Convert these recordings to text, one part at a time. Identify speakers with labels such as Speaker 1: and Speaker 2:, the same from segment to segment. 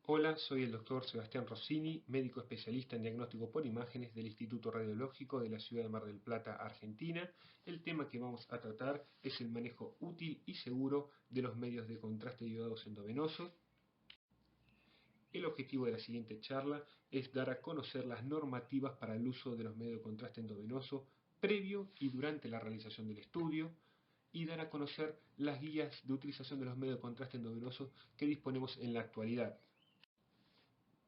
Speaker 1: Hola, soy el doctor Sebastián Rossini, médico especialista en diagnóstico por imágenes del Instituto Radiológico de la Ciudad de Mar del Plata, Argentina. El tema que vamos a tratar es el manejo útil y seguro de los medios de contraste diodados endovenosos. El objetivo de la siguiente charla es dar a conocer las normativas para el uso de los medios de contraste endovenoso previo y durante la realización del estudio, y dar a conocer las guías de utilización de los medios de contraste endovenoso que disponemos en la actualidad.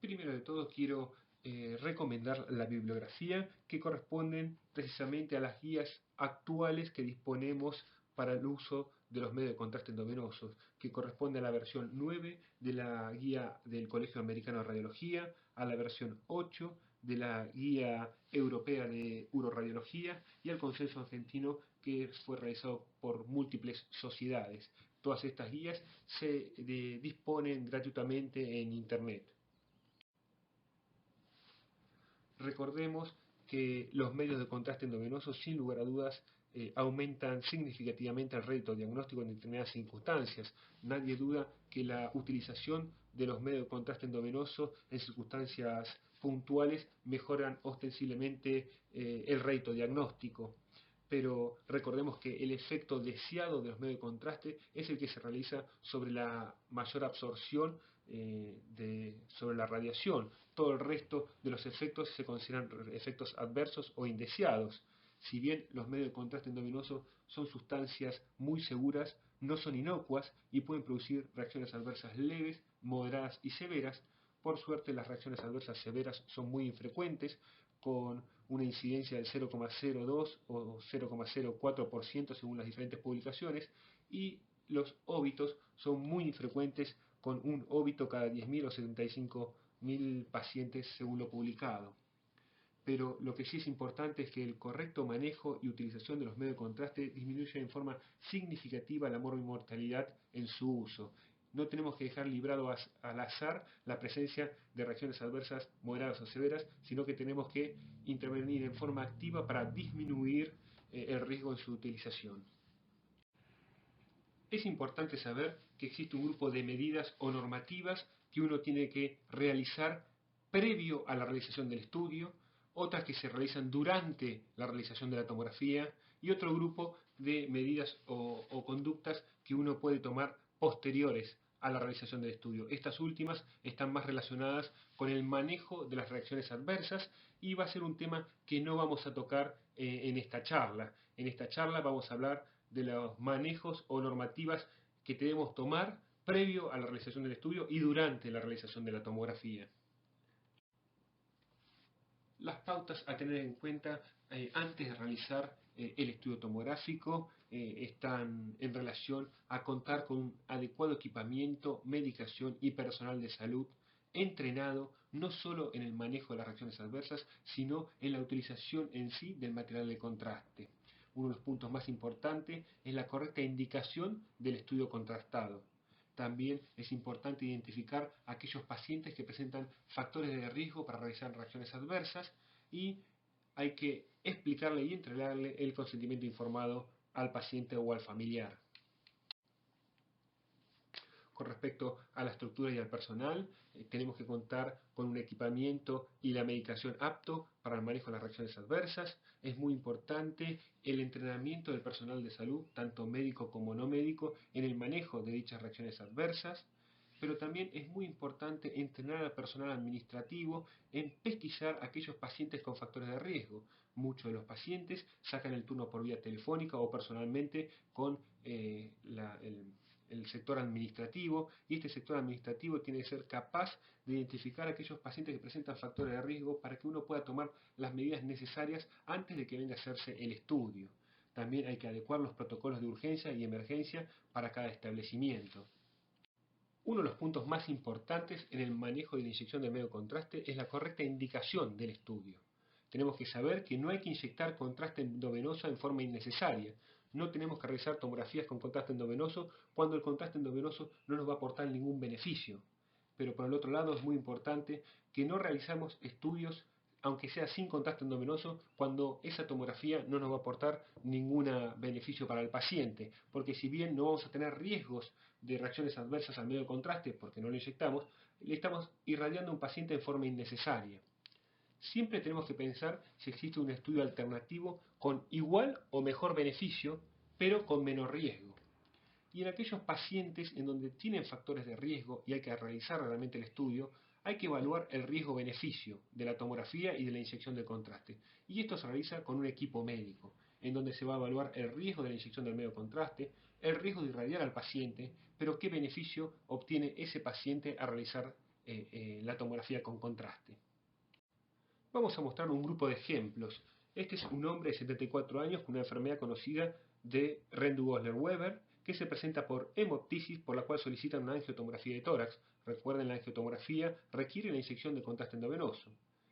Speaker 1: Primero de todo quiero recomendar la bibliografía que corresponden precisamente a las guías actuales que disponemos para el uso de los medios de contraste endovenosos, que corresponde a la versión 9 de la guía del Colegio Americano de Radiología, a la versión 8 de la guía europea de uroradiología y al consenso argentino que fue realizado por múltiples sociedades. Todas estas guías se disponen gratuitamente en Internet. Recordemos que los medios de contraste endovenoso, sin lugar a dudas, aumentan significativamente el rédito diagnóstico en determinadas circunstancias. Nadie duda que la utilización de los medios de contraste endovenoso en circunstancias puntuales mejoran ostensiblemente el rédito diagnóstico. Pero recordemos que el efecto deseado de los medios de contraste es el que se realiza sobre la mayor absorción sobre la radiación. Todo el resto de los efectos se consideran efectos adversos o indeseados. Si bien los medios de contraste endovenoso son sustancias muy seguras, no son inocuas y pueden producir reacciones adversas leves, moderadas y severas. Por suerte, las reacciones adversas severas son muy infrecuentes, con una incidencia del 0,02 o 0,04% según las diferentes publicaciones, y los óbitos son muy infrecuentes, con un óbito cada 10.000 o 75.000 pacientes según lo publicado. Pero lo que sí es importante es que el correcto manejo y utilización de los medios de contraste disminuye en forma significativa la morbimortalidad en su uso. No tenemos que dejar librado al azar la presencia de reacciones adversas moderadas o severas, sino que tenemos que intervenir en forma activa para disminuir el riesgo en su utilización. Es importante saber que existe un grupo de medidas o normativas que uno tiene que realizar previo a la realización del estudio, otras que se realizan durante la realización de la tomografía y otro grupo de medidas o conductas que uno puede tomar posteriores a la realización del estudio. Estas últimas están más relacionadas con el manejo de las reacciones adversas y va a ser un tema que no vamos a tocar en esta charla. En esta charla vamos a hablar de los manejos o normativas que debemos tomar previo a la realización del estudio y durante la realización de la tomografía. Las pautas a tener en cuenta antes de realizar el estudio tomográfico están en relación a contar con un adecuado equipamiento, medicación y personal de salud entrenado no solo en el manejo de las reacciones adversas, sino en la utilización en sí del material de contraste. Uno de los puntos más importantes es la correcta indicación del estudio contrastado. También es importante identificar aquellos pacientes que presentan factores de riesgo para realizar reacciones adversas, y hay que explicarle y entregarle el consentimiento informado al paciente o al familiar. Con respecto a la estructura y al personal, tenemos que contar con un equipamiento y la medicación apto para el manejo de las reacciones adversas. Es muy importante el entrenamiento del personal de salud, tanto médico como no médico, en el manejo de dichas reacciones adversas. Pero también es muy importante entrenar al personal administrativo en pesquisar aquellos pacientes con factores de riesgo. Muchos de los pacientes sacan el turno por vía telefónica o personalmente con el sector administrativo, y este sector administrativo tiene que ser capaz de identificar aquellos pacientes que presentan factores de riesgo para que uno pueda tomar las medidas necesarias antes de que venga a hacerse el estudio. También hay que adecuar los protocolos de urgencia y emergencia para cada establecimiento. Uno de los puntos más importantes en el manejo y la inyección del medio de contraste es la correcta indicación del estudio. Tenemos que saber que no hay que inyectar contraste endovenoso en forma innecesaria. No tenemos que realizar tomografías con contraste endovenoso cuando el contraste endovenoso no nos va a aportar ningún beneficio. Pero por el otro lado es muy importante que no realizamos estudios aunque sea sin contraste endovenoso, cuando esa tomografía no nos va a aportar ningún beneficio para el paciente, porque si bien no vamos a tener riesgos de reacciones adversas al medio de contraste porque no lo inyectamos, le estamos irradiando a un paciente de forma innecesaria. Siempre tenemos que pensar si existe un estudio alternativo con igual o mejor beneficio, pero con menor riesgo. Y en aquellos pacientes en donde tienen factores de riesgo y hay que realizar realmente el estudio, hay que evaluar el riesgo-beneficio de la tomografía y de la inyección de contraste. Y esto se realiza con un equipo médico, en donde se va a evaluar el riesgo de la inyección del medio de contraste, el riesgo de irradiar al paciente, pero qué beneficio obtiene ese paciente a realizar la tomografía con contraste. Vamos a mostrar un grupo de ejemplos. Este es un hombre de 74 años con una enfermedad conocida de Rendu-Osler-Weber, que se presenta por hemoptisis, por la cual solicitan una angiotomografía de tórax. Recuerden, la angiotomografía requiere la inyección de contraste endovenoso.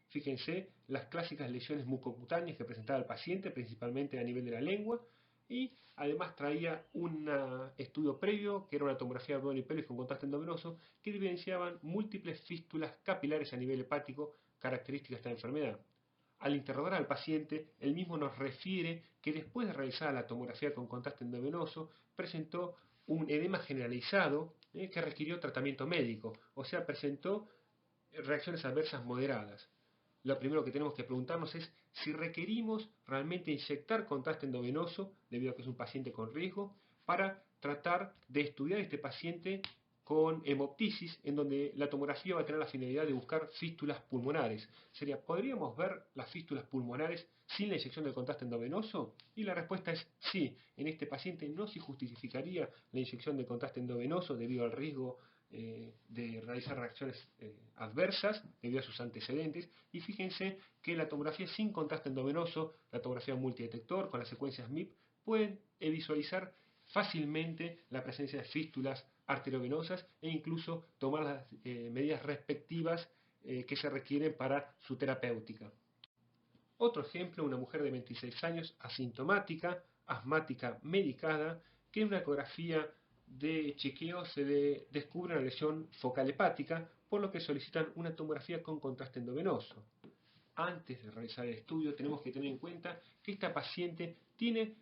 Speaker 1: Fíjense las clásicas lesiones mucocutáneas que presentaba el paciente, principalmente a nivel de la lengua, y además traía un estudio previo, que era una tomografía de abdomen y pelvis con contraste endovenoso, que evidenciaban múltiples fístulas capilares a nivel hepático, característica de esta enfermedad. Al interrogar al paciente, él mismo nos refiere que después de realizar la tomografía con contraste endovenoso, presentó un edema generalizado que requirió tratamiento médico, o sea, presentó reacciones adversas moderadas. Lo primero que tenemos que preguntarnos es si requerimos realmente inyectar contraste endovenoso, debido a que es un paciente con riesgo, para tratar de estudiar a este paciente con hemoptisis, en donde la tomografía va a tener la finalidad de buscar fístulas pulmonares. Sería, ¿podríamos ver las fístulas pulmonares sin la inyección del contraste endovenoso? Y la respuesta es sí. En este paciente no se justificaría la inyección de contraste endovenoso debido al riesgo de realizar reacciones adversas debido a sus antecedentes. Y fíjense que la tomografía sin contraste endovenoso, la tomografía multidetector con las secuencias MIP, pueden visualizar fácilmente la presencia de fístulas arteriovenosas e incluso tomar las medidas respectivas que se requieren para su terapéutica. Otro ejemplo, una mujer de 26 años, asintomática, asmática medicada, que en una ecografía de chequeo se descubre una lesión focal hepática, por lo que solicitan una tomografía con contraste endovenoso. Antes de realizar el estudio tenemos que tener en cuenta que esta paciente tiene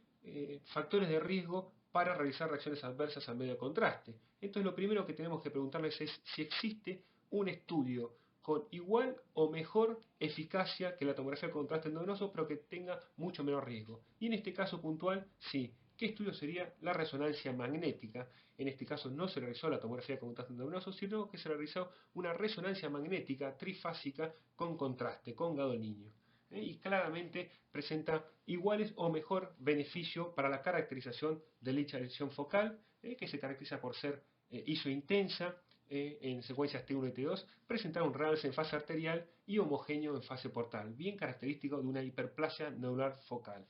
Speaker 1: factores de riesgo para realizar reacciones adversas al medio de contraste. Entonces lo primero que tenemos que preguntarles es si existe un estudio con igual o mejor eficacia que la tomografía con contraste endovenoso, pero que tenga mucho menor riesgo. Y en este caso puntual, sí. ¿Qué estudio sería? La resonancia magnética. En este caso no se realizó la tomografía con contraste endovenoso, sino que se realizó una resonancia magnética trifásica con contraste, con gadolinio. Y claramente presenta iguales o mejor beneficio para la caracterización de dicha lesión focal, que se caracteriza por ser isointensa, en secuencias T1 y T2, presentar un realce en fase arterial y homogéneo en fase portal, bien característico de una hiperplasia neural focal.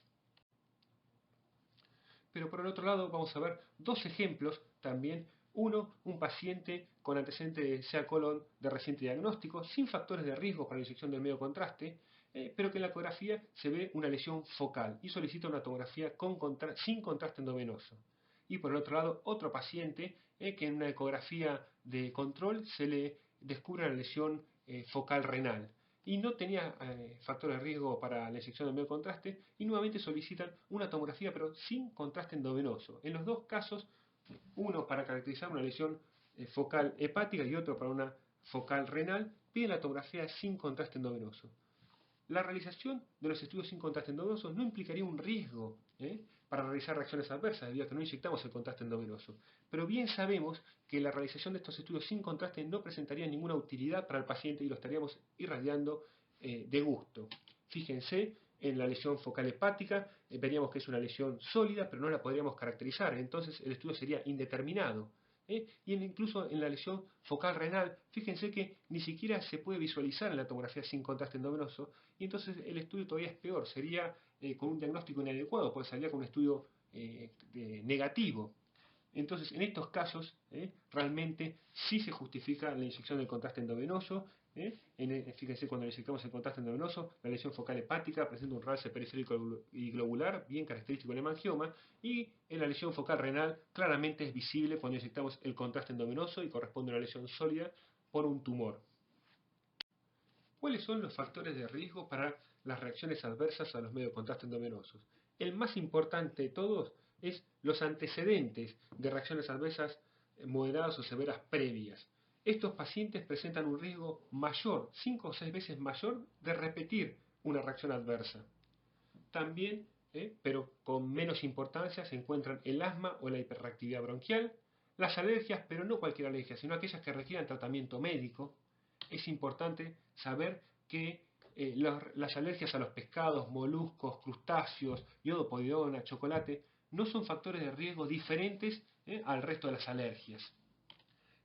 Speaker 1: Pero por el otro lado vamos a ver dos ejemplos también. Uno, un paciente con antecedente de SEA colon de reciente diagnóstico, sin factores de riesgo para la inyección del medio contraste, pero que en la ecografía se ve una lesión focal y solicita una tomografía sin contraste endovenoso. Y por el otro lado, otro paciente que en una ecografía de control se le descubre una lesión focal renal y no tenía factores de riesgo para la inyección del medio contraste y nuevamente solicitan una tomografía pero sin contraste endovenoso. En los dos casos, uno para caracterizar una lesión focal hepática y otro para una focal renal, piden la tomografía sin contraste endovenoso. La realización de los estudios sin contraste endovenoso no implicaría un riesgo para realizar reacciones adversas, debido a que no inyectamos el contraste endovenoso. Pero bien sabemos que la realización de estos estudios sin contraste no presentaría ninguna utilidad para el paciente y lo estaríamos irradiando de gusto. Fíjense, en la lesión focal hepática veríamos que es una lesión sólida, pero no la podríamos caracterizar, entonces el estudio sería indeterminado. Y incluso en la lesión focal renal, fíjense que ni siquiera se puede visualizar en la tomografía sin contraste endovenoso, y entonces el estudio todavía es peor, sería con un diagnóstico inadecuado, porque saldría con un estudio negativo. Entonces, en estos casos, realmente sí se justifica la inyección del contraste endovenoso. Fíjense, cuando le inyectamos el contraste endovenoso, la lesión focal hepática presenta un realce periférico y globular, bien característico del hemangioma, y en la lesión focal renal claramente es visible cuando inyectamos el contraste endovenoso y corresponde a una lesión sólida por un tumor. ¿Cuáles son los factores de riesgo para las reacciones adversas a los medios de contraste endovenosos? El más importante de todos es los antecedentes de reacciones adversas moderadas o severas previas. Estos pacientes presentan un riesgo mayor, 5 o 6 veces mayor, de repetir una reacción adversa. También, pero con menos importancia, se encuentran el asma o la hiperreactividad bronquial, las alergias, pero no cualquier alergia, sino aquellas que requieran tratamiento médico. Es importante saber que las alergias a los pescados, moluscos, crustáceos, yodo, povidona, chocolate, no son factores de riesgo diferentes al resto de las alergias.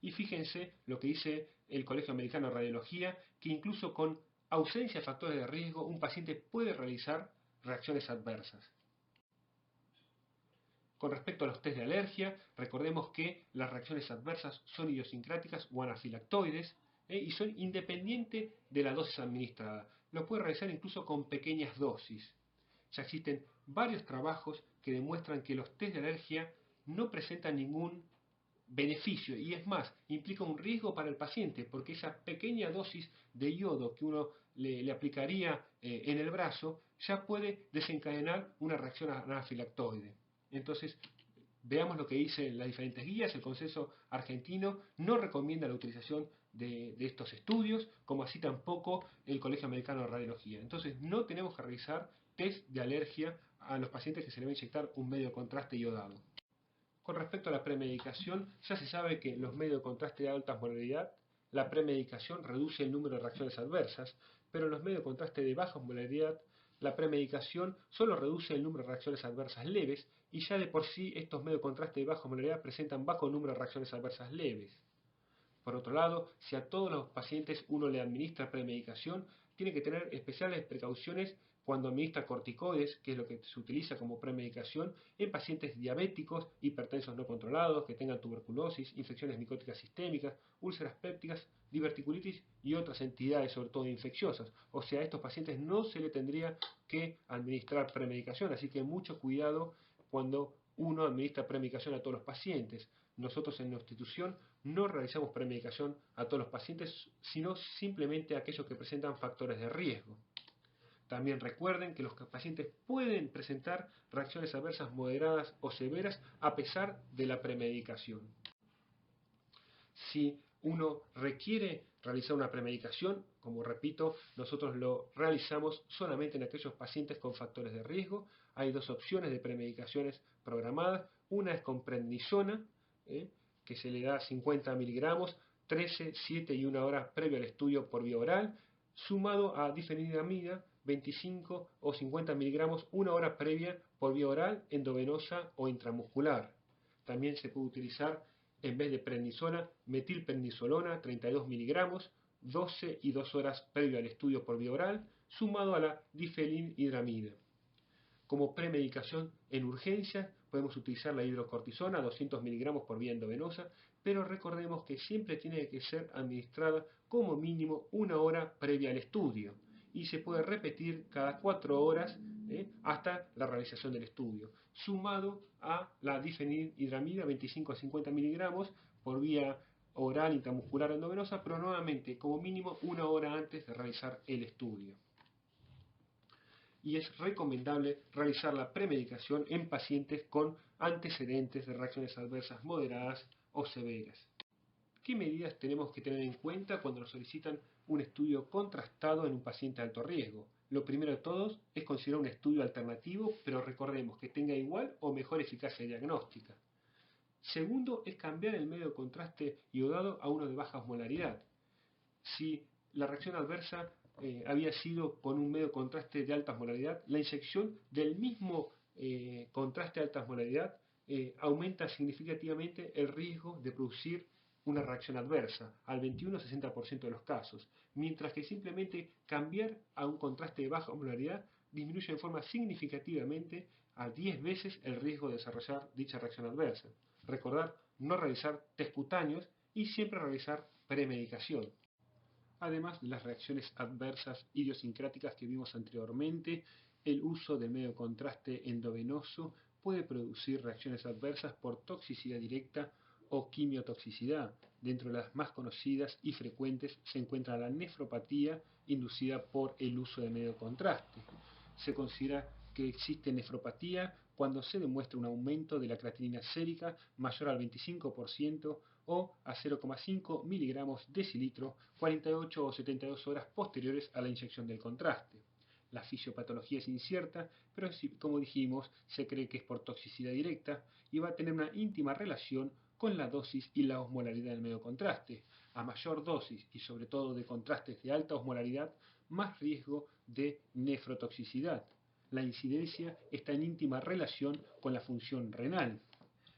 Speaker 1: Y fíjense lo que dice el Colegio Americano de Radiología, que incluso con ausencia de factores de riesgo, un paciente puede realizar reacciones adversas. Con respecto a los test de alergia, recordemos que las reacciones adversas son idiosincráticas o anafilactoides y son independientes de la dosis administrada. Lo puede realizar incluso con pequeñas dosis. Ya existen varios trabajos que demuestran que los test de alergia no presentan ningún beneficio y es más, implica un riesgo para el paciente porque esa pequeña dosis de yodo que uno le aplicaría en el brazo ya puede desencadenar una reacción anafilactoide. Entonces, veamos lo que dicen las diferentes guías. El Consenso Argentino no recomienda la utilización de estos estudios, como así tampoco el Colegio Americano de Radiología. Entonces, no tenemos que realizar test de alergia a los pacientes que se les va a inyectar un medio de contraste iodado. Con respecto a la premedicación, ya se sabe que en los medios de contraste de alta osmolaridad, la premedicación reduce el número de reacciones adversas, pero en los medios de contraste de baja osmolaridad, la premedicación solo reduce el número de reacciones adversas leves, y ya de por sí estos medios de contraste de baja osmolaridad presentan bajo número de reacciones adversas leves. Por otro lado, si a todos los pacientes uno le administra premedicación, tiene que tener especiales precauciones cuando administra corticoides, que es lo que se utiliza como premedicación, en pacientes diabéticos, hipertensos no controlados, que tengan tuberculosis, infecciones micóticas sistémicas, úlceras pépticas, diverticulitis y otras entidades, sobre todo infecciosas. O sea, a estos pacientes no se le tendría que administrar premedicación, así que mucho cuidado cuando uno administra premedicación a todos los pacientes. Nosotros en nuestra institución no realizamos premedicación a todos los pacientes, sino simplemente a aquellos que presentan factores de riesgo. También recuerden que los pacientes pueden presentar reacciones adversas moderadas o severas a pesar de la premedicación. Si uno requiere realizar una premedicación, como repito, nosotros lo realizamos solamente en aquellos pacientes con factores de riesgo. Hay dos opciones de premedicaciones programadas. Una es con prednisona, que se le da 50 miligramos, 13, 7 y 1 hora previo al estudio por vía oral, sumado a difenilamida, 25 o 50 miligramos, 1 hora previa por vía oral, endovenosa o intramuscular. También se puede utilizar, en vez de prednisona, metilprednisolona, 32 miligramos, 12 y 2 horas previo al estudio por vía oral, sumado a la difenhidramida. Como premedicación en urgencia, podemos utilizar la hidrocortisona, 200 miligramos por vía endovenosa, pero recordemos que siempre tiene que ser administrada como mínimo 1 hora previa al estudio y se puede repetir cada 4 horas hasta la realización del estudio, sumado a la difenhidramida, 25 a 50 miligramos por vía oral intramuscular endovenosa, pero nuevamente como mínimo 1 hora antes de realizar el estudio. Y es recomendable realizar la premedicación en pacientes con antecedentes de reacciones adversas moderadas o severas. ¿Qué medidas tenemos que tener en cuenta cuando nos solicitan un estudio contrastado en un paciente de alto riesgo? Lo primero de todos es considerar un estudio alternativo, pero recordemos que tenga igual o mejor eficacia diagnóstica. Segundo es cambiar el medio de contraste iodado a uno de baja osmolaridad. Si la reacción adversa había sido con un medio de contraste de alta osmolaridad, la inyección del mismo contraste de alta osmolaridad aumenta significativamente el riesgo de producir una reacción adversa, al 21-60% de los casos, mientras que simplemente cambiar a un contraste de baja osmolaridad disminuye en forma significativamente a 10 veces el riesgo de desarrollar dicha reacción adversa. Recordar no realizar test cutáneos y siempre realizar premedicación. Además de las reacciones adversas idiosincráticas que vimos anteriormente, el uso del medio de contraste endovenoso puede producir reacciones adversas por toxicidad directa o quimiotoxicidad. Dentro de las más conocidas y frecuentes se encuentra la nefropatía inducida por el uso de medio contraste. Se considera que existe nefropatía cuando se demuestra un aumento de la creatinina sérica mayor al 25% o a 0,5 miligramos decilitro 48 o 72 horas posteriores a la inyección del contraste. La fisiopatología es incierta, pero como dijimos, se cree que es por toxicidad directa y va a tener una íntima relación con la dosis y la osmolaridad del medio contraste. A mayor dosis y sobre todo de contrastes de alta osmolaridad, más riesgo de nefrotoxicidad. La incidencia está en íntima relación con la función renal.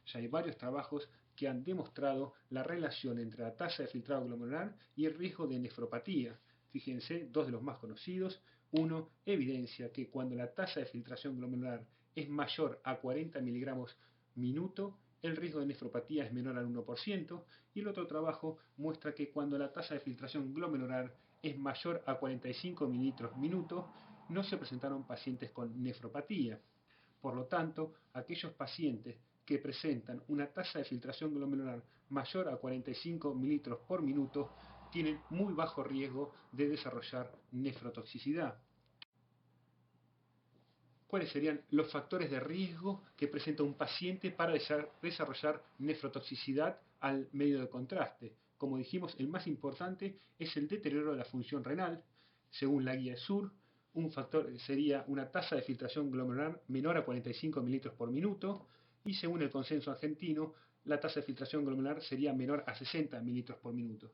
Speaker 1: Ya hay varios trabajos que han demostrado la relación entre la tasa de filtrado glomerular y el riesgo de nefropatía. Fíjense, dos de los más conocidos. Uno evidencia que cuando la tasa de filtración glomerular es mayor a 40 miligramos minuto, el riesgo de nefropatía es menor al 1%, y el otro trabajo muestra que cuando la tasa de filtración glomerular es mayor a 45 mililitros minuto, no se presentaron pacientes con nefropatía. Por lo tanto, aquellos pacientes que presentan una tasa de filtración glomerular mayor a 45 mililitros por minuto tienen muy bajo riesgo de desarrollar nefrotoxicidad. ¿Cuáles serían los factores de riesgo que presenta un paciente para desarrollar nefrotoxicidad al medio de contraste? Como dijimos, el más importante es el deterioro de la función renal. Según la guía SUR, un factor sería una tasa de filtración glomerular menor a 45 mililitros por minuto, y según el consenso argentino, la tasa de filtración glomerular sería menor a 60 mililitros por minuto.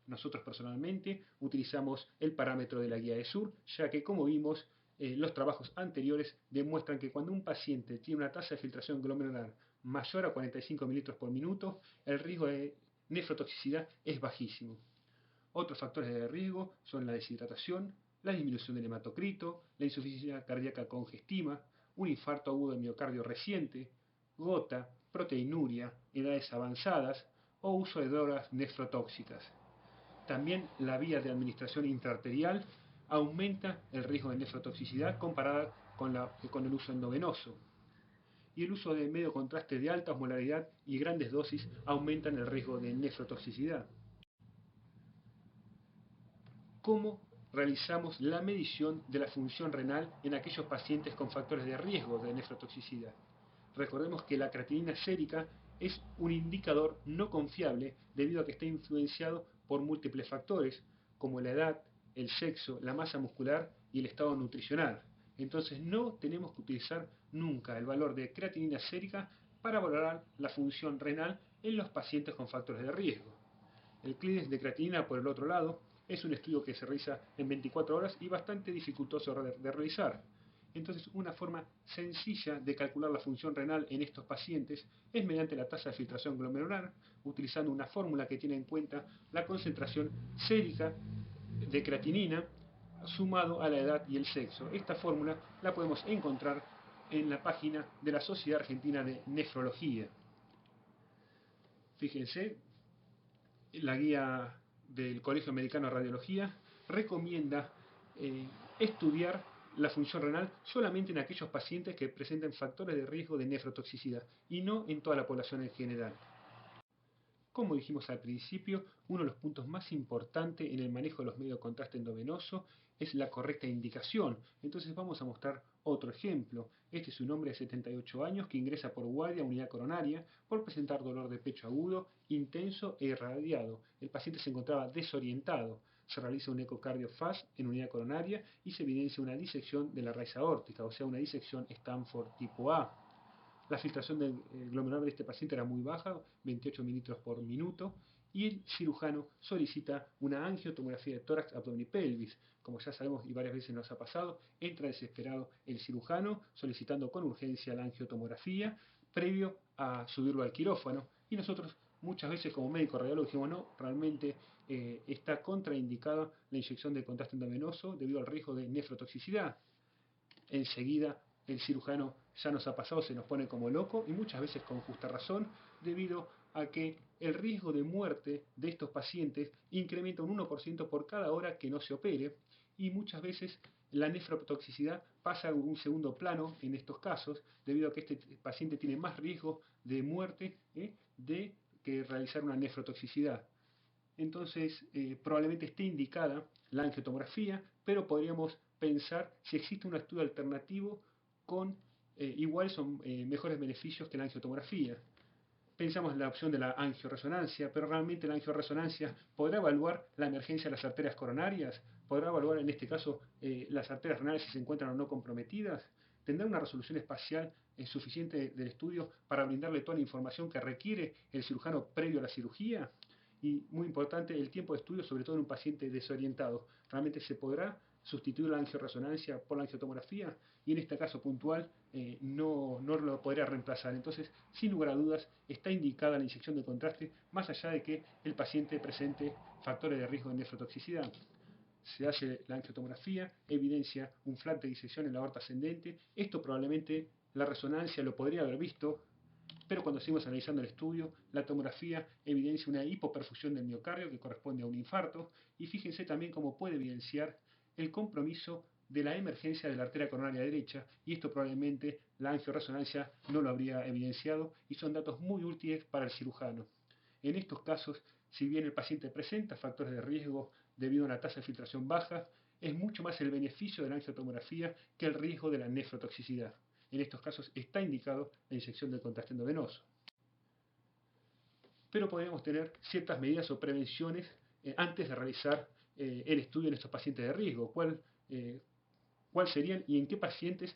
Speaker 1: Nosotros personalmente utilizamos el parámetro de la guía de SUR, ya que, como vimos, los trabajos anteriores demuestran que cuando un paciente tiene una tasa de filtración glomerular mayor a 45 mililitros por minuto, el riesgo de nefrotoxicidad es bajísimo. Otros factores de riesgo son la deshidratación, la disminución del hematocrito, la insuficiencia cardíaca congestiva, un infarto agudo de miocardio reciente, gota, proteinuria, edades avanzadas o uso de drogas nefrotóxicas. También la vía de administración intraarterial aumenta el riesgo de nefrotoxicidad comparada con el uso endovenoso. Y el uso de medio contraste de alta osmolaridad y grandes dosis aumentan el riesgo de nefrotoxicidad. ¿Cómo realizamos la medición de la función renal en aquellos pacientes con factores de riesgo de nefrotoxicidad? Recordemos que la creatinina sérica es un indicador no confiable debido a que está influenciado por múltiples factores, como la edad, el sexo, la masa muscular y el estado nutricional. Entonces no tenemos que utilizar nunca el valor de creatinina sérica para valorar la función renal en los pacientes con factores de riesgo. El clínico de creatinina, por el otro lado, es un estudio que se realiza en 24 horas y bastante dificultoso de realizar. Entonces, una forma sencilla de calcular la función renal en estos pacientes es mediante la tasa de filtración glomerular, utilizando una fórmula que tiene en cuenta la concentración sérica de creatinina sumado a la edad y el sexo. Esta fórmula la podemos encontrar en la página de la Sociedad Argentina de Nefrología. Fíjense, la guía del Colegio Americano de Radiología recomienda estudiar la función renal solamente en aquellos pacientes que presenten factores de riesgo de nefrotoxicidad y no en toda la población en general. Como dijimos al principio, uno de los puntos más importantes en el manejo de los medios de contraste endovenoso es la correcta indicación. Entonces vamos a mostrar otro ejemplo. Este es un hombre de 78 años que ingresa por guardia a unidad coronaria por presentar dolor de pecho agudo, intenso e irradiado. El paciente se encontraba desorientado. Se realiza un ecocardio FAST en unidad coronaria y se evidencia una disección de la raíz aórtica, o sea, una disección Stanford tipo A. La filtración del glomerular de este paciente era muy baja, 28 mililitros por minuto, y el cirujano solicita una angiotomografía de tórax, abdomen y pelvis. Como ya sabemos y varias veces nos ha pasado, entra desesperado el cirujano solicitando con urgencia la angiotomografía previo a subirlo al quirófano, y nosotros muchas veces como médico radiólogo dijimos no, realmente está contraindicada la inyección de contraste endovenoso debido al riesgo de nefrotoxicidad. Enseguida el cirujano ya nos ha pasado, se nos pone como loco y muchas veces con justa razón, debido a que el riesgo de muerte de estos pacientes incrementa un 1% por cada hora que no se opere, y muchas veces la nefrotoxicidad pasa a un segundo plano en estos casos, debido a que este paciente tiene más riesgo de muerte de que realizar una nefrotoxicidad. Entonces, probablemente esté indicada la angiotomografía, pero podríamos pensar si existe un estudio alternativo con iguales o mejores beneficios que la angiotomografía. Pensamos en la opción de la angioresonancia, pero realmente la angioresonancia podrá evaluar la emergencia de las arterias coronarias, podrá evaluar en este caso las arterias renales si se encuentran o no comprometidas, tendrá una resolución espacial suficiente del estudio para brindarle toda la información que requiere el cirujano previo a la cirugía. Y muy importante, el tiempo de estudio, sobre todo en un paciente desorientado. ¿Realmente se podrá sustituir la angioresonancia por la angiotomografía? Y en este caso puntual no lo podría reemplazar. Entonces, sin lugar a dudas, está indicada la inyección de contraste, más allá de que el paciente presente factores de riesgo de nefrotoxicidad. Se hace la angiotomografía, evidencia un flat de disección en la aorta ascendente. Esto probablemente la resonancia lo podría haber visto, pero cuando seguimos analizando el estudio, la tomografía evidencia una hipoperfusión del miocardio que corresponde a un infarto, y fíjense también cómo puede evidenciar el compromiso de la emergencia de la arteria coronaria derecha, y esto probablemente la angioresonancia no lo habría evidenciado, y son datos muy útiles para el cirujano. En estos casos, si bien el paciente presenta factores de riesgo debido a una tasa de filtración baja, es mucho más el beneficio de la angiotomografía que el riesgo de la nefrotoxicidad. En estos casos está indicado la inyección del contraste endovenoso. Pero podríamos tener ciertas medidas o prevenciones antes de realizar el estudio en estos pacientes de riesgo. ¿Cuál serían y en qué pacientes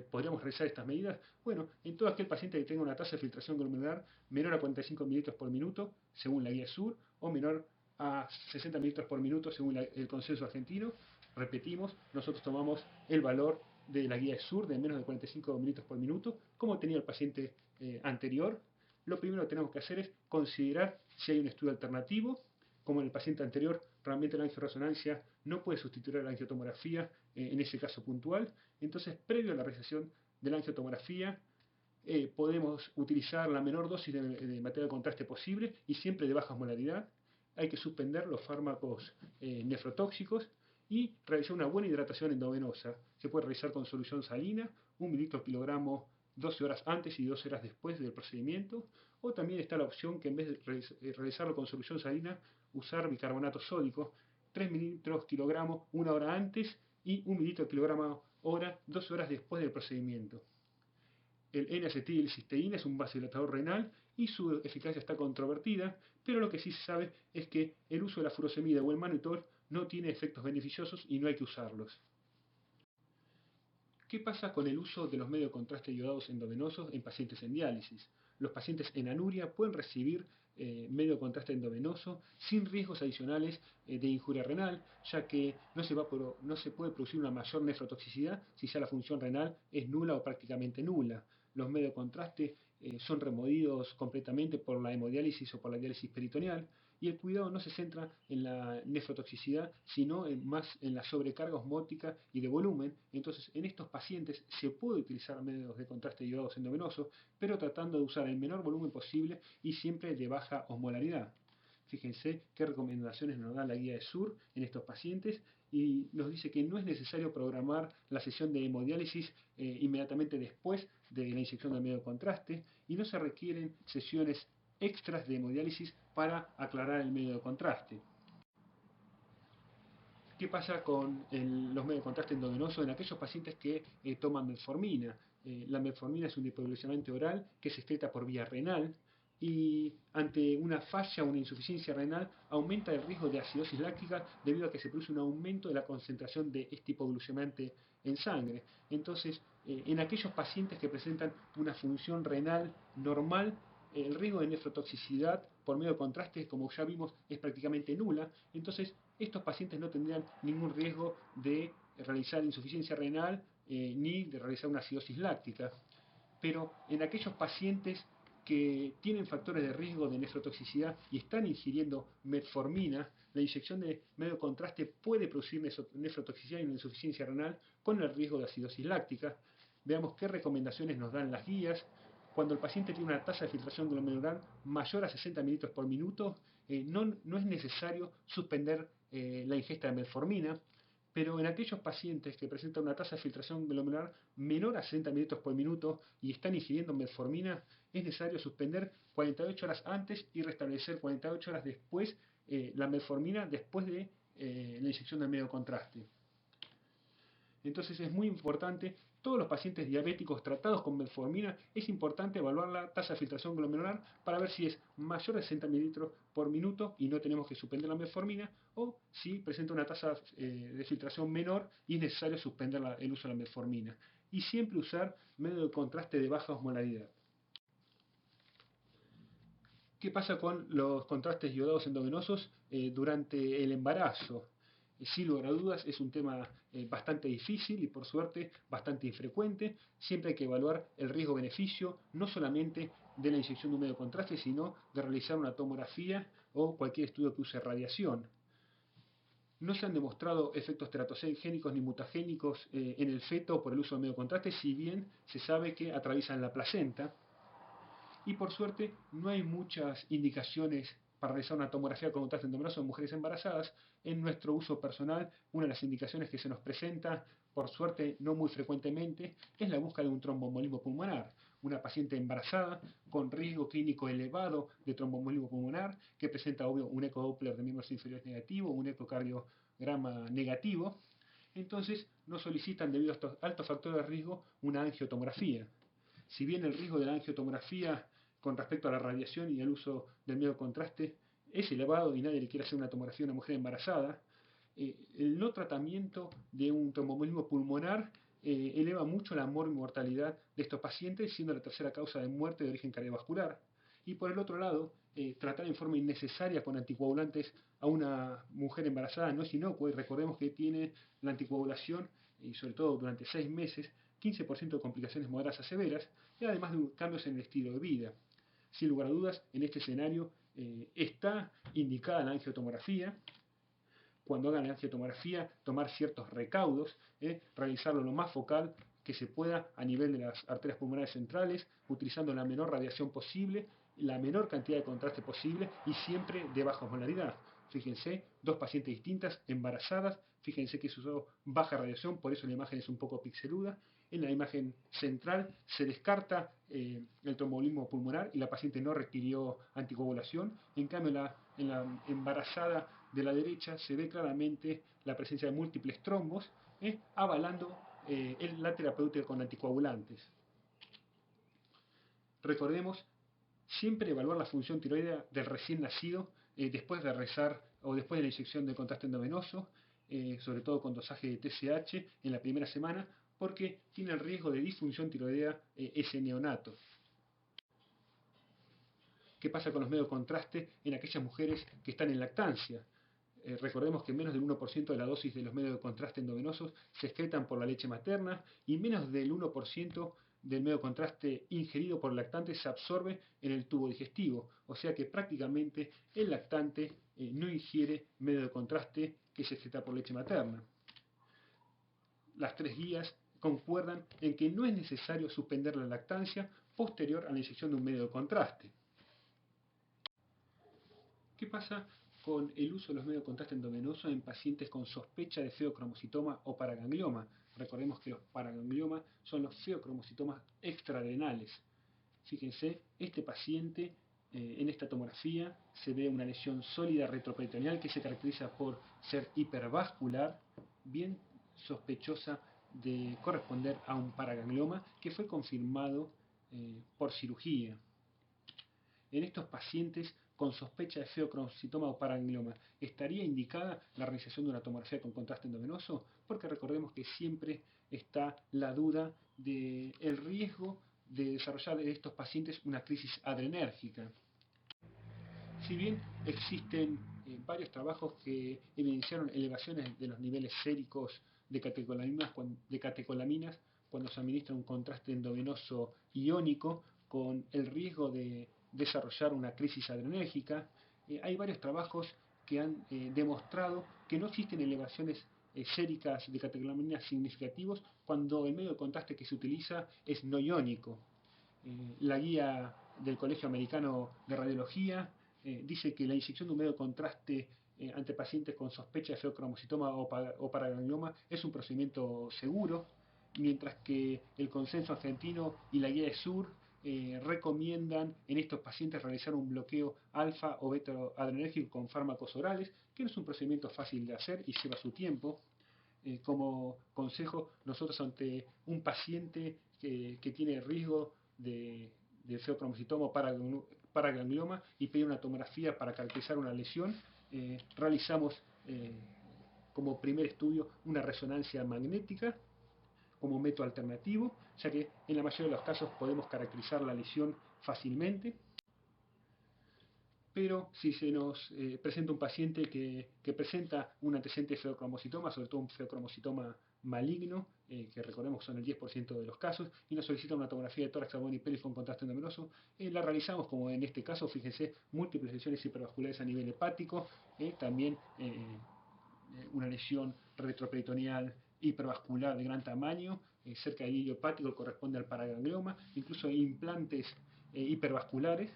Speaker 1: podríamos realizar estas medidas? Bueno, en todo aquel paciente que tenga una tasa de filtración glomerular menor a 45 mililitros por minuto, según la guía SUR, o menor a 60 mililitros por minuto, según el consenso argentino. Repetimos, nosotros tomamos el valor de la guía SUR de menos de 45 mililitros por minuto, como tenía el paciente anterior. Lo primero que tenemos que hacer es considerar si hay un estudio alternativo. Como en el paciente anterior, realmente la angioresonancia no puede sustituir a la angiotomografía en ese caso puntual. Entonces, previo a la realización de la angiotomografía, podemos utilizar la menor dosis de material de contraste posible y siempre de baja osmolaridad. Hay que suspender los fármacos nefrotóxicos y realizar una buena hidratación endovenosa. Se puede realizar con solución salina, 1 mililitro kilogramo 12 horas antes y 12 horas después del procedimiento, o también está la opción que en vez de realizarlo con solución salina, usar bicarbonato sódico, 3 mililitros kilogramo 1 hora antes y 1 mililitro kilogramo hora 12 horas después del procedimiento. El N-acetilcisteína es un vasodilatador renal y su eficacia está controvertida, pero lo que sí se sabe es que el uso de la furosemida o el mannitol no tiene efectos beneficiosos y no hay que usarlos. ¿Qué pasa con el uso de los medios de contraste iodados endovenosos en pacientes en diálisis? Los pacientes en anuria pueden recibir medio de contraste endovenoso sin riesgos adicionales de injuria renal, ya que no se puede producir una mayor nefrotoxicidad si ya la función renal es nula o prácticamente nula. Los medios de contraste son removidos completamente por la hemodiálisis o por la diálisis peritoneal, y el cuidado no se centra en la nefrotoxicidad, sino más en la sobrecarga osmótica y de volumen. Entonces, en estos pacientes se puede utilizar medios de contraste iodados endovenosos, pero tratando de usar el menor volumen posible y siempre de baja osmolaridad. Fíjense qué recomendaciones nos da la guía de SUR en estos pacientes, y nos dice que no es necesario programar la sesión de hemodiálisis inmediatamente después de la inyección del medio de contraste, y no se requieren sesiones extras de hemodiálisis para aclarar el medio de contraste. ¿Qué pasa con los medios de contraste endovenosos en aquellos pacientes que toman metformina? La metformina es un hipoglucemante oral que se excreta por vía renal, y ante una falla o una insuficiencia renal aumenta el riesgo de acidosis láctica debido a que se produce un aumento de la concentración de este hipoglucemante en sangre. Entonces, en aquellos pacientes que presentan una función renal normal, el riesgo de nefrotoxicidad por medio de contraste, como ya vimos, es prácticamente nula. Entonces, estos pacientes no tendrían ningún riesgo de realizar insuficiencia renal ni de realizar una acidosis láctica. Pero en aquellos pacientes que tienen factores de riesgo de nefrotoxicidad y están ingiriendo metformina, la inyección de medio de contraste puede producir nefrotoxicidad y una insuficiencia renal con el riesgo de acidosis láctica. Veamos qué recomendaciones nos dan las guías. Cuando el paciente tiene una tasa de filtración glomerular mayor a 60 mililitros por minuto, no es necesario suspender la ingesta de metformina, pero en aquellos pacientes que presentan una tasa de filtración glomerular menor a 60 mililitros por minuto y están ingiriendo metformina, es necesario suspender 48 horas antes y restablecer 48 horas después la metformina después de la inyección del medio de contraste. Entonces es muy importante, todos los pacientes diabéticos tratados con metformina, es importante evaluar la tasa de filtración glomerular para ver si es mayor de 60 mililitros por minuto y no tenemos que suspender la metformina, o si presenta una tasa de filtración menor y es necesario suspender el uso de la metformina. Y siempre usar medio de contraste de baja osmolaridad. ¿Qué pasa con los contrastes iodados endovenosos durante el embarazo? Sin lugar a dudas es un tema bastante difícil y por suerte bastante infrecuente. Siempre hay que evaluar el riesgo-beneficio, no solamente de la inyección de un medio de contraste, sino de realizar una tomografía o cualquier estudio que use radiación. No se han demostrado efectos teratogénicos ni mutagénicos en el feto por el uso de medio de contraste, si bien se sabe que atraviesan la placenta. Y por suerte no hay muchas indicaciones para realizar una tomografía con contraste endovenoso en mujeres embarazadas. En nuestro uso personal, una de las indicaciones que se nos presenta, por suerte no muy frecuentemente, es la búsqueda de un tromboembolismo pulmonar. Una paciente embarazada con riesgo clínico elevado de tromboembolismo pulmonar, que presenta obvio un ecodoppler de miembros inferiores negativo, un ecocardiograma negativo. Entonces nos solicitan, debido a estos altos factores de riesgo, una angiotomografía. Si bien el riesgo de la angiotomografía con respecto a la radiación y el uso del medio de contraste es elevado y nadie le quiere hacer una tomografía a una mujer embarazada, el no tratamiento de un tromboembolismo pulmonar eleva mucho la mortalidad de estos pacientes, siendo la tercera causa de muerte de origen cardiovascular. Y por el otro lado, tratar en forma innecesaria con anticoagulantes a una mujer embarazada no es inocuo, y recordemos que tiene la anticoagulación, y sobre todo durante 6 meses, 15% de complicaciones moderadas a severas, y además de cambios en el estilo de vida. Sin lugar a dudas, en este escenario está indicada la angiotomografía. Cuando hagan la angiotomografía, tomar ciertos recaudos, realizarlo lo más focal que se pueda a nivel de las arterias pulmonares centrales, utilizando la menor radiación posible, la menor cantidad de contraste posible y siempre de baja osmolaridad. Fíjense, dos pacientes distintas, embarazadas, fíjense que se usó baja radiación, por eso la imagen es un poco pixeluda. En la imagen central se descarta el tromboembolismo pulmonar y la paciente no requirió anticoagulación. En cambio, en la embarazada de la derecha se ve claramente la presencia de múltiples trombos, avalando la terapéutica con anticoagulantes. Recordemos siempre evaluar la función tiroidea del recién nacido después de rezar o después de la inyección de contraste endovenoso, sobre todo con dosaje de TSH en la primera semana, porque tiene el riesgo de disfunción tiroidea ese neonato. ¿Qué pasa con los medios de contraste en aquellas mujeres que están en lactancia? Recordemos que menos del 1% de la dosis de los medios de contraste endovenosos se excretan por la leche materna y menos del 1% del medio de contraste ingerido por el lactante se absorbe en el tubo digestivo. O sea que prácticamente el lactante no ingiere medio de contraste que se excreta por leche materna. Las 3 guías concuerdan en que no es necesario suspender la lactancia posterior a la inyección de un medio de contraste. ¿Qué pasa con el uso de los medios de contraste endovenoso en pacientes con sospecha de feocromocitoma o paraganglioma? Recordemos que los paragangliomas son los feocromocitomas extraadrenales. Fíjense, este paciente en esta tomografía se ve una lesión sólida retroperitoneal que se caracteriza por ser hipervascular, bien sospechosa de corresponder a un paraganglioma que fue confirmado por cirugía. En estos pacientes con sospecha de feocromocitoma o paraganglioma, ¿estaría indicada la realización de una tomografía con contraste endovenoso? Porque recordemos que siempre está la duda del riesgo de desarrollar en estos pacientes una crisis adrenérgica. Si bien existen varios trabajos que evidenciaron elevaciones de los niveles séricos de catecolaminas cuando se administra un contraste endovenoso iónico con el riesgo de desarrollar una crisis adrenérgica, hay varios trabajos que han demostrado que no existen elevaciones séricas de catecolaminas significativos cuando el medio de contraste que se utiliza es no iónico. La guía del Colegio Americano de Radiología dice que la inyección de un medio de contraste ante pacientes con sospecha de feocromocitoma o paraganglioma es un procedimiento seguro, mientras que el consenso argentino y la guía de Sur recomiendan en estos pacientes realizar un bloqueo alfa o beta adrenérgico con fármacos orales, que no es un procedimiento fácil de hacer y lleva su tiempo. Como consejo, nosotros ante un paciente que tiene riesgo de feocromocitoma o paraganglioma y pide una tomografía para caracterizar una lesión, realizamos como primer estudio una resonancia magnética como método alternativo, ya que en la mayoría de los casos podemos caracterizar la lesión fácilmente. Pero si se nos presenta un paciente que presenta un antecedente de feocromocitoma, sobre todo un feocromocitoma maligno, que recordemos que son el 10% de los casos, y nos solicita una tomografía de tórax, abdomen y pelvis con contraste endovenoso, la realizamos como en este caso, fíjense, múltiples lesiones hipervasculares a nivel hepático, también una lesión retroperitoneal hipervascular de gran tamaño, cerca del hilio hepático, corresponde al paraganglioma, incluso implantes hipervasculares.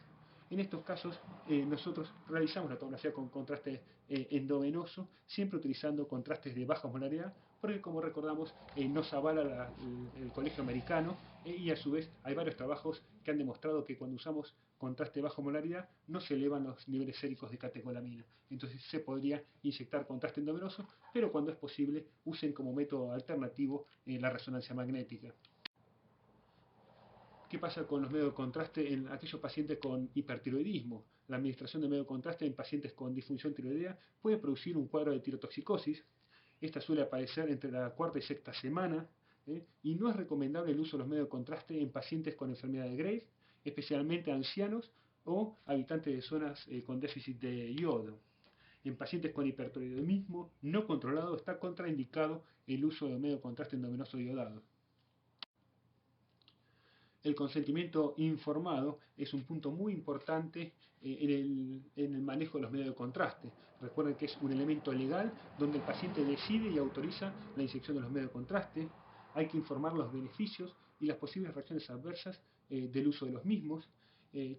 Speaker 1: En estos casos nosotros realizamos la tomografía con contraste endovenoso, siempre utilizando contrastes de baja osmolaridad, porque como recordamos nos avala el Colegio Americano y a su vez hay varios trabajos que han demostrado que cuando usamos contraste de baja osmolaridad no se elevan los niveles séricos de catecolamina. Entonces se podría inyectar contraste endovenoso, pero cuando es posible usen como método alternativo la resonancia magnética. ¿Qué pasa con los medios de contraste en aquellos pacientes con hipertiroidismo? La administración de medio de contraste en pacientes con disfunción tiroidea puede producir un cuadro de tirotoxicosis. Esta suele aparecer entre la cuarta y sexta semana, y no es recomendable el uso de los medios de contraste en pacientes con enfermedad de Graves, especialmente ancianos o habitantes de zonas con déficit de yodo. En pacientes con hipertiroidismo no controlado está contraindicado el uso de medio de contraste endovenoso iodado. El consentimiento informado es un punto muy importante en el manejo de los medios de contraste. Recuerden que es un elemento legal donde el paciente decide y autoriza la inyección de los medios de contraste. Hay que informar los beneficios y las posibles reacciones adversas del uso de los mismos.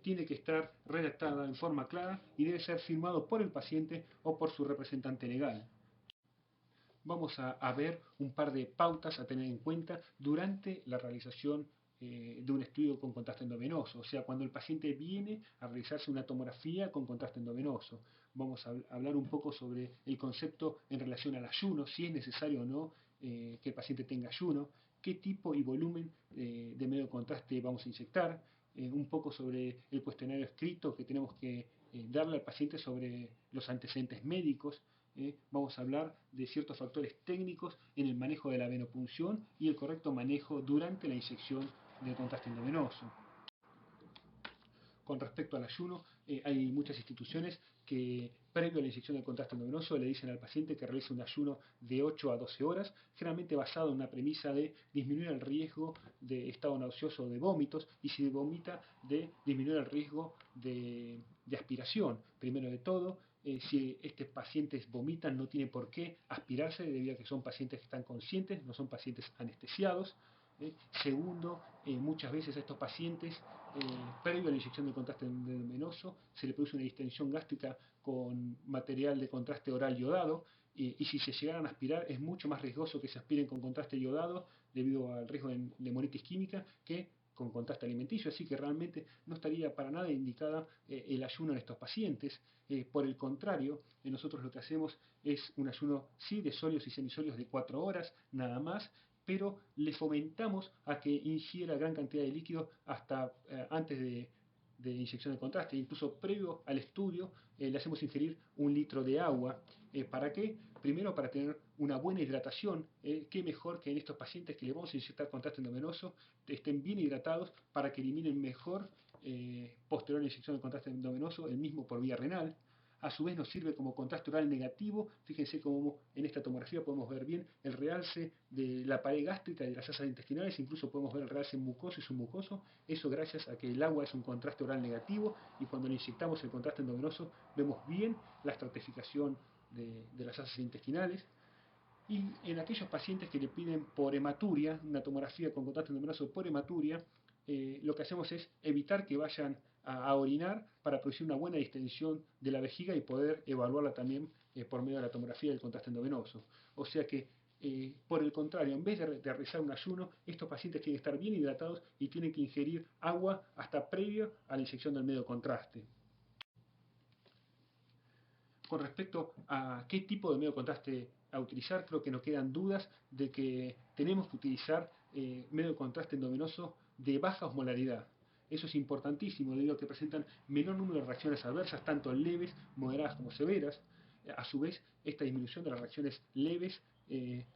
Speaker 1: Tiene que estar redactada en forma clara y debe ser firmado por el paciente o por su representante legal. Vamos a ver un par de pautas a tener en cuenta durante la realización de un estudio con contraste endovenoso, o sea, cuando el paciente viene a realizarse una tomografía con contraste endovenoso. Vamos a hablar un poco sobre el concepto en relación al ayuno, si es necesario o no que el paciente tenga ayuno, qué tipo y volumen de medio de contraste vamos a inyectar, un poco sobre el cuestionario escrito que tenemos que darle al paciente sobre los antecedentes médicos. Vamos a hablar de ciertos factores técnicos en el manejo de la venopunción y el correcto manejo durante la inyección del contraste endovenoso. Con respecto al ayuno, hay muchas instituciones que previo a la inyección del contraste endovenoso le dicen al paciente que realice un ayuno de 8 a 12 horas, generalmente basado en una premisa de disminuir el riesgo de estado nauseoso o de vómitos, y si vomita, de disminuir el riesgo de aspiración. Primero de todo, si estos pacientes vomitan, no tiene por qué aspirarse, debido a que son pacientes que están conscientes, no son pacientes anestesiados. Segundo, muchas veces a estos pacientes, previo a la inyección de contraste endovenoso, se le produce una distensión gástrica con material de contraste oral iodado, y si se llegaran a aspirar es mucho más riesgoso que se aspiren con contraste iodado debido al riesgo de hemolitis química que con contraste alimenticio, así que realmente no estaría para nada indicada el ayuno en estos pacientes. Por el contrario, nosotros lo que hacemos es un ayuno sí de sólidos y semisólidos de 4 horas, nada más, pero le fomentamos a que ingiera gran cantidad de líquido hasta antes de inyección de contraste, incluso previo al estudio le hacemos ingerir 1 litro de agua. ¿Para qué? Primero para tener una buena hidratación, qué mejor que en estos pacientes que le vamos a inyectar contraste endovenoso, estén bien hidratados para que eliminen mejor posterior a la inyección de contraste endovenoso el mismo por vía renal. A su vez nos sirve como contraste oral negativo. Fíjense cómo en esta tomografía podemos ver bien el realce de la pared gástrica y de las asas intestinales, incluso podemos ver el realce mucoso y submucoso, eso gracias a que el agua es un contraste oral negativo, y cuando le inyectamos el contraste endovenoso vemos bien la estratificación de las asas intestinales. Y en aquellos pacientes que le piden por hematuria, una tomografía con contraste endovenoso por hematuria, lo que hacemos es evitar que vayan a orinar para producir una buena distensión de la vejiga y poder evaluarla también por medio de la tomografía del contraste endovenoso. O sea que Por el contrario, en vez de realizar un ayuno, estos pacientes tienen que estar bien hidratados y tienen que ingerir agua hasta previo a la inyección del medio de contraste. Con respecto a qué tipo de medio de contraste a utilizar, creo que no quedan dudas de que tenemos que utilizar medio de contraste endovenoso de baja osmolaridad. Eso es importantísimo debido a que presentan menor número de reacciones adversas, tanto leves, moderadas como severas. A su vez, esta disminución de las reacciones leves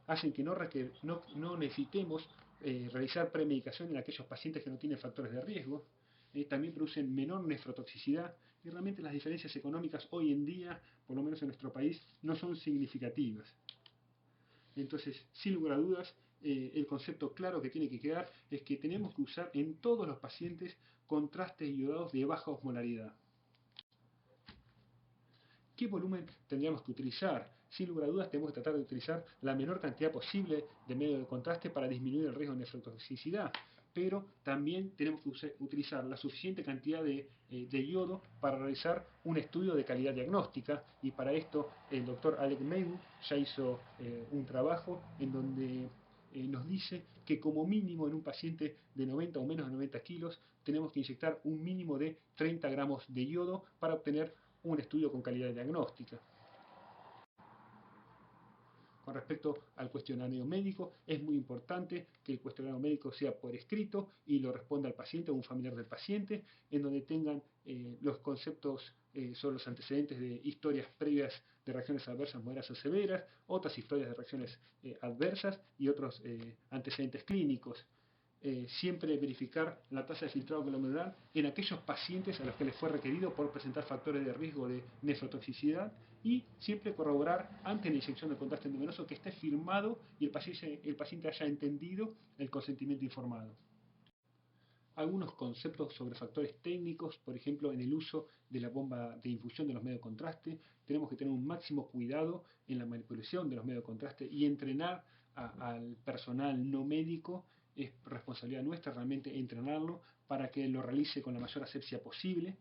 Speaker 1: hacen que no necesitemos realizar premedicación en aquellos pacientes que no tienen factores de riesgo. También producen menor nefrotoxicidad y realmente las diferencias económicas hoy en día, por lo menos en nuestro país, no son significativas. Entonces, sin lugar a dudas, el concepto claro que tiene que quedar es que tenemos que usar en todos los pacientes contrastes iodados de baja osmolaridad. ¿Qué volumen tendríamos que utilizar? Sin lugar a dudas, tenemos que tratar de utilizar la menor cantidad posible de medio de contraste para disminuir el riesgo de nefrotoxicidad, pero también tenemos que utilizar la suficiente cantidad de yodo para realizar un estudio de calidad diagnóstica, y para esto el doctor Alec Maywood ya hizo un trabajo en donde nos dice que como mínimo en un paciente de 90 o menos de 90 kilos tenemos que inyectar un mínimo de 30 gramos de yodo para obtener un estudio con calidad diagnóstica. Con respecto al cuestionario médico, es muy importante que el cuestionario médico sea por escrito y lo responda al paciente o un familiar del paciente, en donde tengan los conceptos sobre los antecedentes de historias previas de reacciones adversas moderadas o severas, otras historias de reacciones adversas y otros antecedentes clínicos. Siempre verificar la tasa de filtrado glomerular en aquellos pacientes a los que les fue requerido por presentar factores de riesgo de nefrotoxicidad, y siempre corroborar antes de la inyección de contraste endovenoso que esté firmado y el paciente haya entendido el consentimiento informado. Algunos conceptos sobre factores técnicos, por ejemplo, en el uso de la bomba de infusión de los medios de contraste, tenemos que tener un máximo cuidado en la manipulación de los medios de contraste y entrenar al personal no médico. Es responsabilidad nuestra realmente entrenarlo para que lo realice con la mayor asepsia posible.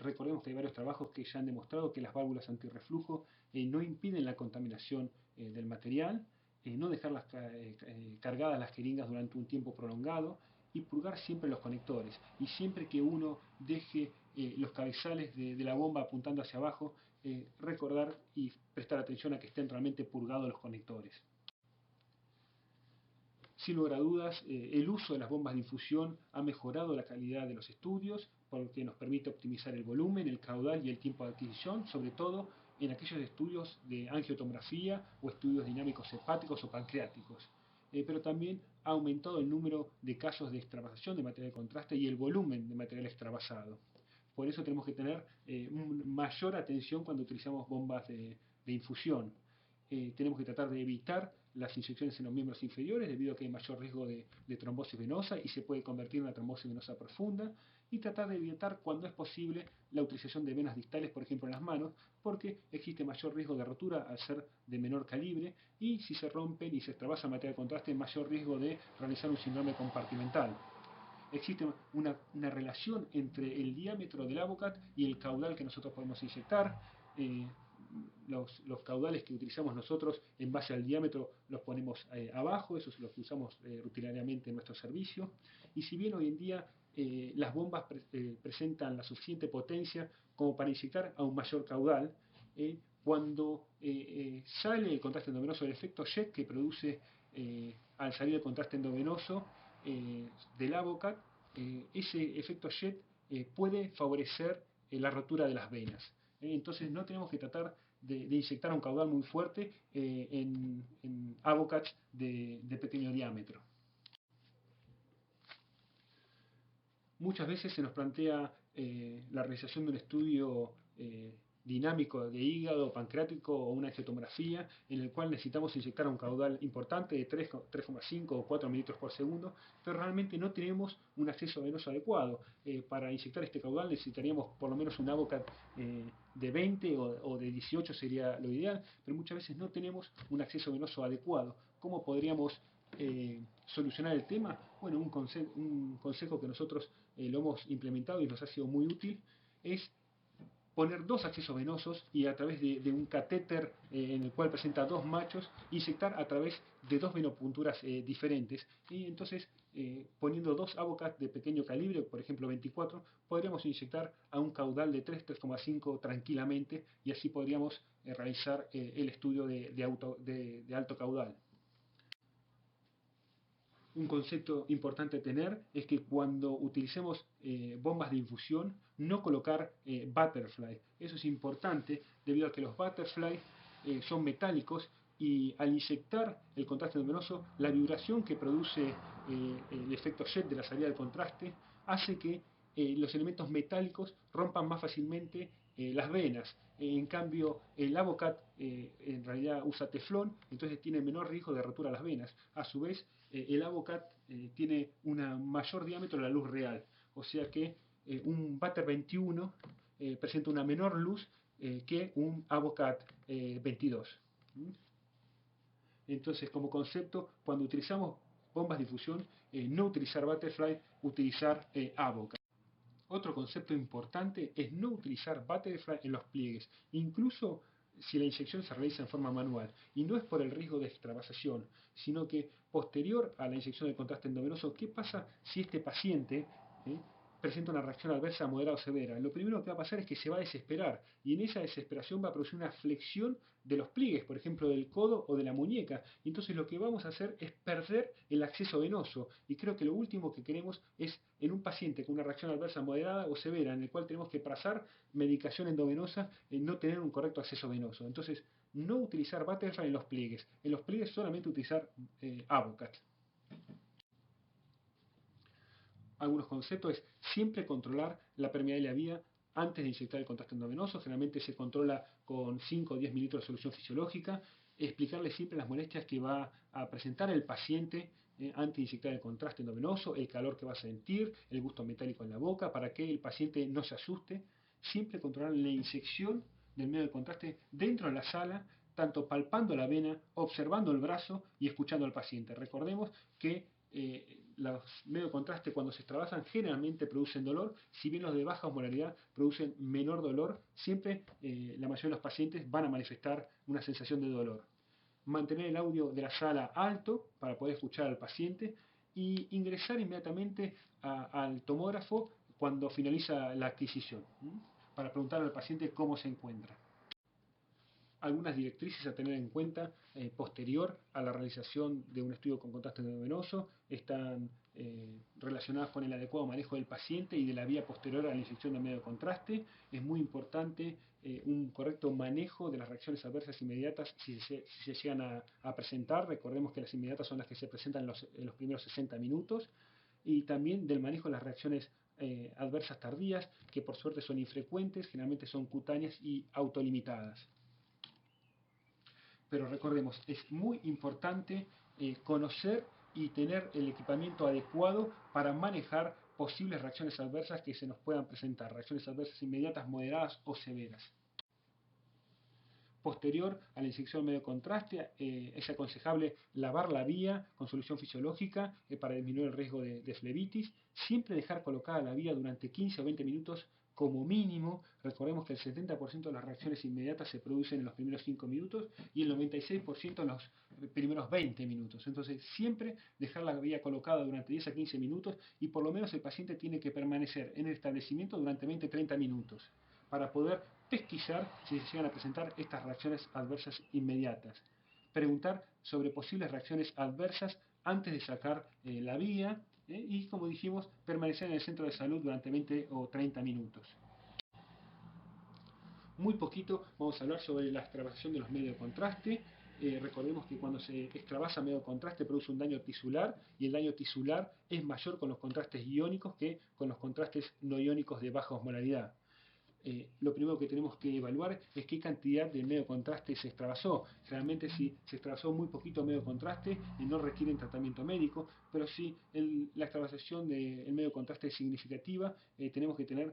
Speaker 1: Recordemos que hay varios trabajos que ya han demostrado que las válvulas antirreflujo no impiden la contaminación del material, no dejarlas cargadas las jeringas durante un tiempo prolongado, y purgar siempre los conectores. Y siempre que uno deje los cabezales de la bomba apuntando hacia abajo, recordar y prestar atención a que estén realmente purgados los conectores. Sin lugar a dudas, el uso de las bombas de infusión ha mejorado la calidad de los estudios, porque nos permite optimizar el volumen, el caudal y el tiempo de adquisición, sobre todo en aquellos estudios de angiotomografía o estudios dinámicos hepáticos o pancreáticos. Pero también ha aumentado el número de casos de extravasación de material de contraste y el volumen de material extravasado. Por eso tenemos que tener mayor atención cuando utilizamos bombas de infusión. Tenemos que tratar de evitar las inyecciones en los miembros inferiores debido a que hay mayor riesgo de trombosis venosa y se puede convertir en una trombosis venosa profunda, y tratar de evitar cuando es posible la utilización de venas distales, por ejemplo en las manos, porque existe mayor riesgo de rotura al ser de menor calibre, y si se rompen y se extravasa material de contraste, mayor riesgo de realizar un síndrome compartimental. Existe una relación entre el diámetro del Avocat y el caudal que nosotros podemos inyectar. Los caudales que utilizamos nosotros en base al diámetro los ponemos abajo, esos los que usamos rutinariamente en nuestro servicio. Y si bien hoy en día las bombas presentan la suficiente potencia como para inyectar a un mayor caudal, cuando sale el contraste endovenoso, el efecto jet que produce al salir el contraste endovenoso del Avocat, ese efecto jet puede favorecer la rotura de las venas. Entonces no tenemos que tratar de inyectar un caudal muy fuerte en Avocats de pequeño diámetro. Muchas veces se nos plantea la realización de un estudio dinámico de hígado, pancreático o una angiotomografía en el cual necesitamos inyectar un caudal importante de 3,5 o 4 mililitros por segundo, pero realmente no tenemos un acceso venoso adecuado. Para inyectar este caudal necesitaríamos por lo menos un Avocat de 20 o de 18 sería lo ideal, pero muchas veces no tenemos un acceso venoso adecuado. ¿Cómo podríamos solucionar el tema? Bueno, un consejo que nosotros lo hemos implementado y nos ha sido muy útil es poner dos accesos venosos y a través de un catéter en el cual presenta dos machos, inyectar a través de dos venopunturas diferentes. Y entonces, poniendo dos Avocat de pequeño calibre, por ejemplo 24, podríamos inyectar a un caudal de 3, 3,5 tranquilamente, y así podríamos realizar el estudio de alto caudal. Un concepto importante a tener es que cuando utilicemos bombas de infusión, no colocar butterfly. Eso es importante debido a que los butterfly son metálicos y al inyectar el contraste endovenoso, la vibración que produce el efecto jet de la salida del contraste hace que los elementos metálicos rompan más fácilmente las venas. En cambio, el Avocat en realidad usa teflón, entonces tiene menor riesgo de rotura a las venas. A su vez, el Avocat tiene un mayor diámetro de la luz real, o sea que un Butter 21 presenta una menor luz que un Avocat 22. Entonces, como concepto, cuando utilizamos bombas de difusión, no utilizar Butterfly, utilizar Avocat. Otro concepto importante es no utilizar Butterfly en los pliegues, incluso si la inyección se realiza en forma manual. Y no es por el riesgo de extravasación, sino que posterior a la inyección del contraste endovenoso, ¿qué pasa si este paciente presenta una reacción adversa moderada o severa? Lo primero que va a pasar es que se va a desesperar, y en esa desesperación va a producir una flexión de los pliegues, por ejemplo del codo o de la muñeca. Y entonces lo que vamos a hacer es perder el acceso venoso, y creo que lo último que queremos es en un paciente con una reacción adversa moderada o severa, en el cual tenemos que pasar medicación endovenosa, no tener un correcto acceso venoso. Entonces, no utilizar Butterfly en los pliegues solamente utilizar Avocat. Algunos conceptos es siempre controlar la permeabilidad de la vía antes de inyectar el contraste endovenoso. Generalmente se controla con 5 o 10 mililitros de solución fisiológica. Explicarle siempre las molestias que va a presentar el paciente antes de inyectar el contraste endovenoso, el calor que va a sentir, el gusto metálico en la boca, para que el paciente no se asuste. Siempre controlar la inyección del medio de contraste dentro de la sala, tanto palpando la vena, observando el brazo y escuchando al paciente. Recordemos que los medios de contraste cuando se extravasan generalmente producen dolor, si bien los de baja osmolaridad producen menor dolor, siempre la mayoría de los pacientes van a manifestar una sensación de dolor. Mantener el audio de la sala alto para poder escuchar al paciente y ingresar inmediatamente al tomógrafo cuando finaliza la adquisición, para preguntar al paciente cómo se encuentra. Algunas directrices a tener en cuenta posterior a la realización de un estudio con contraste endovenoso están relacionadas con el adecuado manejo del paciente y de la vía posterior a la inyección de medio de contraste. Es muy importante un correcto manejo de las reacciones adversas inmediatas si se llegan a presentar. Recordemos que las inmediatas son las que se presentan en los primeros 60 minutos. Y también del manejo de las reacciones adversas tardías, que por suerte son infrecuentes, generalmente son cutáneas y autolimitadas. Pero recordemos, es muy importante conocer y tener el equipamiento adecuado para manejar posibles reacciones adversas que se nos puedan presentar, reacciones adversas inmediatas, moderadas o severas. Posterior a la inyección de medio contraste, es aconsejable lavar la vía con solución fisiológica para disminuir el riesgo de flebitis. Siempre dejar colocada la vía durante 15 o 20 minutos como mínimo. Recordemos que el 70% de las reacciones inmediatas se producen en los primeros 5 minutos y el 96% en los primeros 20 minutos. Entonces, siempre dejar la vía colocada durante 10 a 15 minutos y por lo menos el paciente tiene que permanecer en el establecimiento durante 20-30 minutos para poder pesquisar si se llegan a presentar estas reacciones adversas inmediatas. Preguntar sobre posibles reacciones adversas antes de sacar la vía y, como dijimos, permanecer en el centro de salud durante 20 o 30 minutos. Muy poquito vamos a hablar sobre la extravasación de los medios de contraste. Recordemos que cuando se extravasa medio de contraste produce un daño tisular y el daño tisular es mayor con los contrastes iónicos que con los contrastes no iónicos de baja osmolaridad. Lo primero que tenemos que evaluar es qué cantidad de medio de contraste se extravasó. Generalmente si se extravasó muy poquito medio de contraste no requieren tratamiento médico, pero si la extravasación del medio de contraste es significativa, tenemos que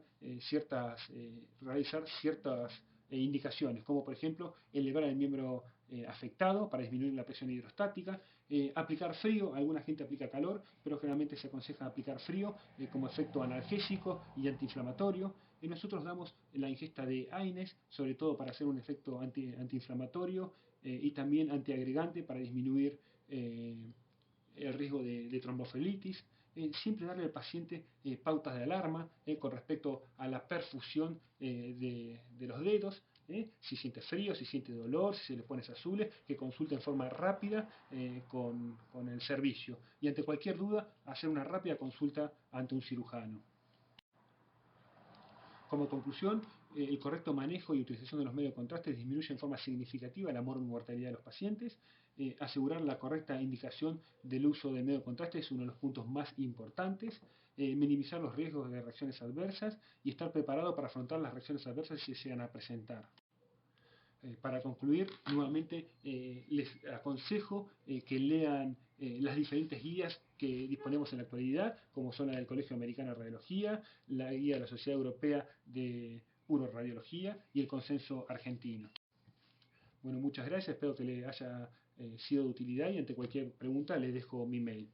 Speaker 1: realizar ciertas indicaciones, como por ejemplo elevar el miembro afectado para disminuir la presión hidrostática. Aplicar frío, alguna gente aplica calor, pero generalmente se aconseja aplicar frío como efecto analgésico y antiinflamatorio. Nosotros damos la ingesta de AINES, sobre todo para hacer un efecto antiinflamatorio y también antiagregante para disminuir el riesgo de tromboflebitis. Siempre darle al paciente pautas de alarma con respecto a la perfusión de los dedos, si siente frío, si siente dolor, si se le ponen azules, que consulte en forma rápida con el servicio. Y ante cualquier duda, hacer una rápida consulta ante un cirujano. Como conclusión, el correcto manejo y utilización de los medios de contraste disminuye en forma significativa la mortalidad de los pacientes. Asegurar la correcta indicación del uso del medio de contraste es uno de los puntos más importantes. Minimizar los riesgos de reacciones adversas y estar preparado para afrontar las reacciones adversas si se llegan a presentar. Para concluir, nuevamente les aconsejo que lean las diferentes guías que disponemos en la actualidad, como son la del Colegio Americano de Radiología, la guía de la Sociedad Europea de Uroradiología y el Consenso Argentino. Bueno, muchas gracias, espero que les haya sido de utilidad y ante cualquier pregunta les dejo mi mail.